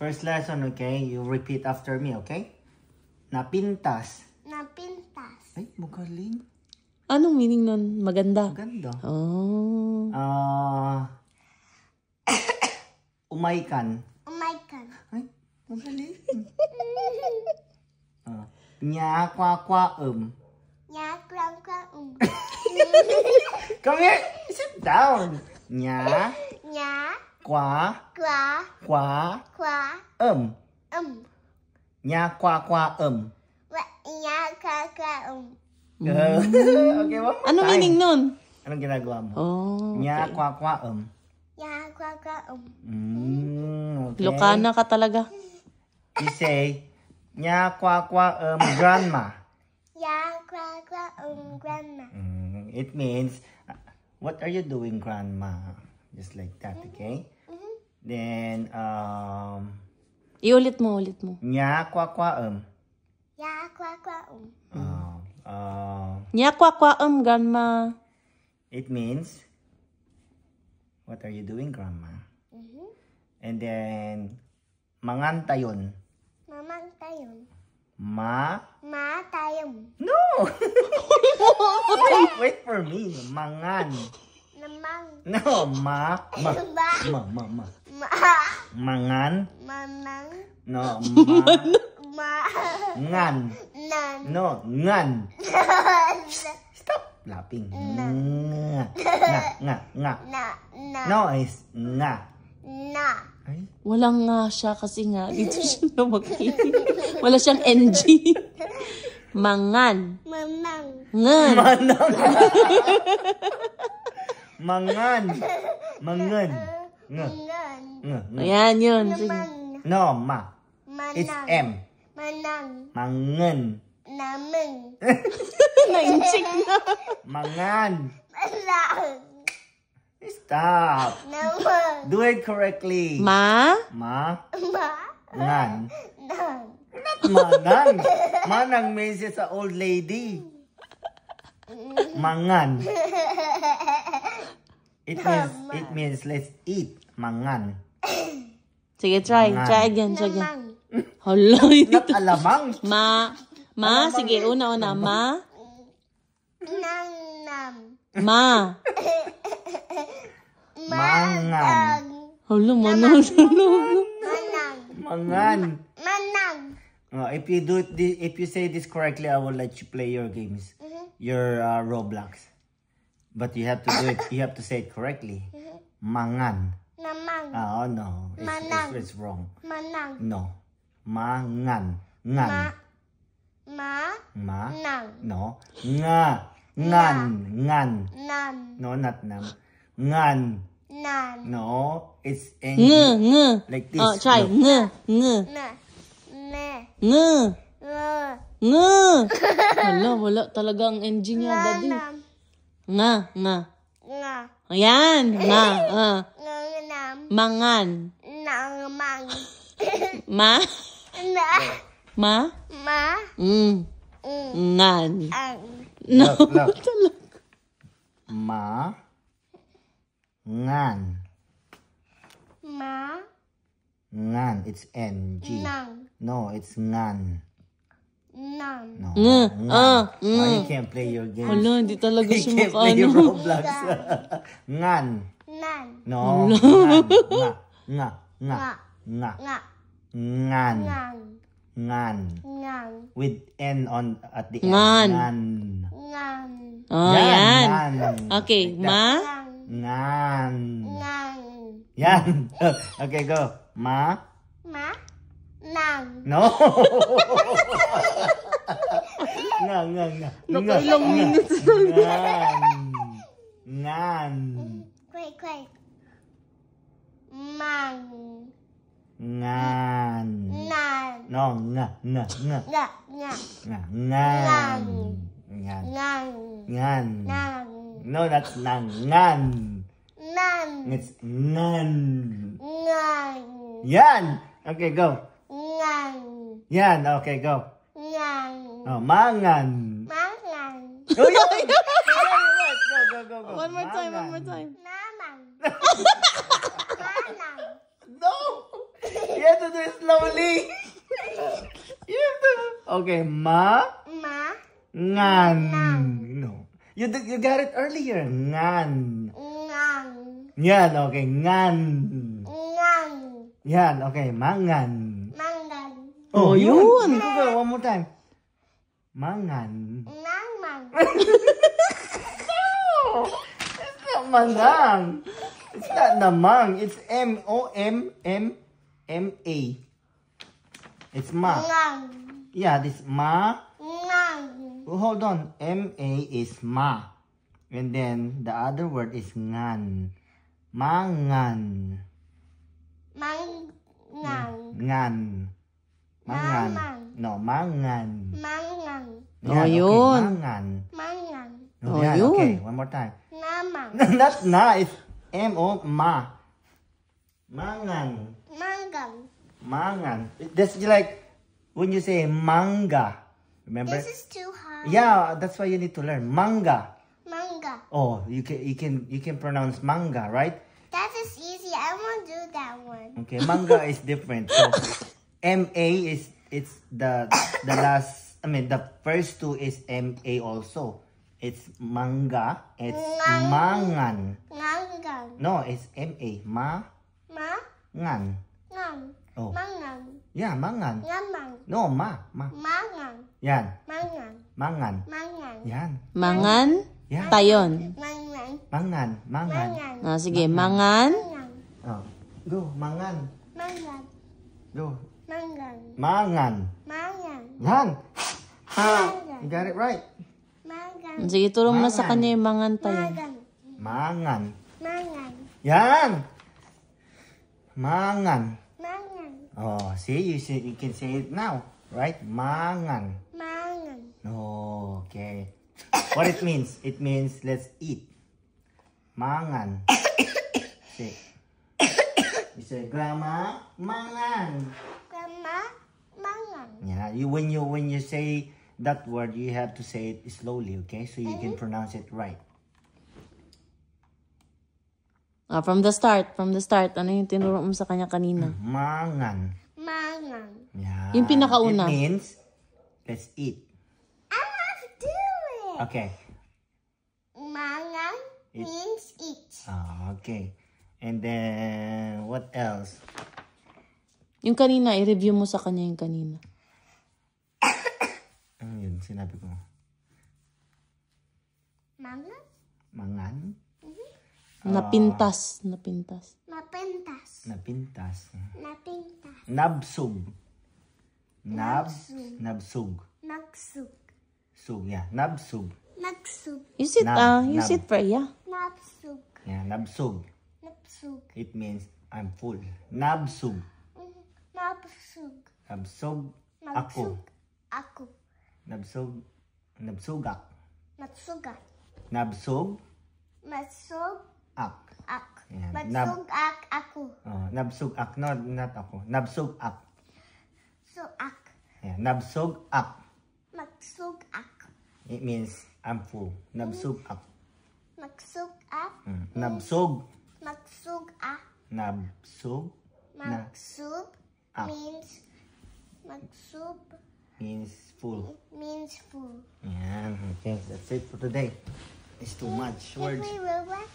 First lesson, okay? You repeat after me, okay? Napintas. Napintas. Ay, magaling. Anong meaning nun? Maganda? Maganda. Oh. Umaykan. Umaykan. Ay, magaling. Nyakwa-kwa-um. Nyakwa-kwa-um. Come here. Sit down. Nya. Nya. Kwa. Kwa. Kwa. Kwa. Nyakwa-kwa-um. Nyakwa-kwa-um. Okay, one more Anong time. meaning nun? Anong ginagawa mo? Oh. Nyakwa-kwa-um. Nyakwa-kwa-um. Okay. Lokana ka talaga. You say, Nyakwa-kwa-um grandma. Nyakwa-kwa-um grandma. It means, what are you doing, grandma? Just like that, okay? Then, Iulit mo, ulit mo. Nyakwa-kwa-um. Nyakwa-kwa-um. Nyakwa-kwa-um, grandma. It means, what are you doing, grandma? And then, mangantayon. Mamang tayon. Ma? Ma tayong. No! wait for me. Mangan. Namang. No, ma. Ma. Ma. Ma. Mangan. Mamang. No, Ma. ngan. Nan. No, ngan. Stop laughing. Nga. Na. Na. No, it's nga. Na. Ay, Walang nga siya kasi nga. Dito siya lumaki. Wala siyang NG. Mangan. Mamang. Ngan. mangan. Mangan. Nga. Ngan. Nga. Ayan yun. Sige. Namang. No, ma. It's Manang. M. Manang. Mangan. Namang. Nainchik na. Mangan. Manang. Stop. Namang. Do it correctly. Ma? Ma. Ma. Ngan. Nang. Not manang. Manang means it's an old lady. Mangan. It means let's eat. Mangan. Sige, try. Mangan. Try again. Try again. Namang. Hala, Not alamang. Ma. Sige, una. Ma. Nang. Nam. Ma. Mangan. Hala, manang. Manang. Mangan. Manang. If you say this correctly, I will let you play your games, your Roblox. But you have to do it. You have to say it correctly. Mangan. Namang. Oh no, Manang. it's wrong. Manang. No, mangan. Ngan. Ma. Nang. No. Nga. Ngan. Ngan. Nan. No, not nam. Ngan. Nan. No, it's Nge. like this. Oh, try. Look. Nge. Na. Ne. Nge. Nge. Wala talaga ang NG niya, daddy. Nam. Nga. Nga. Ayan. Nga. Nam. Mangan. Nang. Mang. Ma. Na. Ma. Ma. Ngan. Ang. No. Look. Ma. Ngan. Ma. Ngan. It's N-G. Nang. No, it's ngan. Nang. No. Nge. Ngan. Oh, you can't play your game. Hala, hindi talaga You siya can't play your makaano. Roblox. Ngan. Nan. No. Ngan. Nga. Nga. Nga. Nga. Ngan. Ngang. Ngan. Ngang. With N at the end. Ngan. Ngan. Ngang. Oh, yan. Ngan. Okay, Like that. ma. Ngan. Ngang. Yan. Okay, go. Ma. Ma. Nang. No. Nga. Nakailang minutes Ngan. Ngan. Quay. Mang. Ngan. Nan. No, nga. Nga. Nga. Nga. Ngan. Ngan. Ngang. Ngan. Nang. No, that's nang. Ngan. Nan. It's ngan. Ngang. Yan. Okay, go. Ngang. Yan. Okay, go. Ngang. Oh, mangan. Mangang. Oh, yan. Go. One more time. Namang. Manang. No. You have to do it slowly. You have to. Okay, ma. Ngan. No. You got it earlier. Ngan. Yan, okay. Ngan. Yan, okay. Mangan. Oh, yun. Go, one more time. Mangan. No! It's not mangang. It's not namang. It's M-O-M-M-M-A. It's ma. Yeah, this ma. Oh, hold on. M-A is ma. And then the other word is ngan. Mangan. Ngan. Mangan. No, mangan. Oh, Yan, yun. Okay, mangan. Oh, Yan, yun. okay, one more time. Not na, it's M-O, ma. Mangan. Mangan. That's like when you say manga. Remember? This is too hard. Yeah, that's why you need to learn. Manga. Oh, you can pronounce manga, right? That is easy. I won't do that one. Okay, manga is different. So M-A is it's the last, I mean the first two is M-A also. It's manga, it's mangan. No, it's M-A. Mangan. Oh. Yeah, mangan. No, ma. Yan. Mangan. Yan. Mangan. Yan. Tayon. Mangan. Ah, sige, mangan. Oh. Go, mangan. Go. Mangan. Yan. You got it right. Sige, turo mo na sa kanya yung mangan tayon. Mangan. Yan. Mangan. Oh, see, you can say it now, right? Mangan. Oh, okay. What it means? It means let's eat. Mangan. Say. You say, Grandma, mangan. Yeah, when you say that word, you have to say it slowly, okay? So you can pronounce it right. Ah, from the start. Ano yung tinuro mo sa kanya kanina? Mangan. Yeah. Yung pinakauna. It means let's eat. I have to do it. Okay. Mangan means eat. Okay. And then what else? Yung kanina, i-review mo sa kanya yung kanina. Ano yun? Sinabi ko. Mangan? Napintas. Napintas. Nabsug. Nabsug. Sug, yeah. Nabsug. Use it, use it for, yeah. Yeah, nabsug. It means I'm full. Nabsug. Nabsug ako. Nabsugak. Nabsug ak. Yeah, Ako. nabsug ak. No, not ako. Nabsug ak. Ak. Yeah, nabsug ak. Magsugak. It means I'm full. Nabsug ak. Magsugak. Nabsug. Magsugak. Nabsug. Magsub Ak. means full. full. Yeah, okay. That's it for today. It's too much Can words. we relax?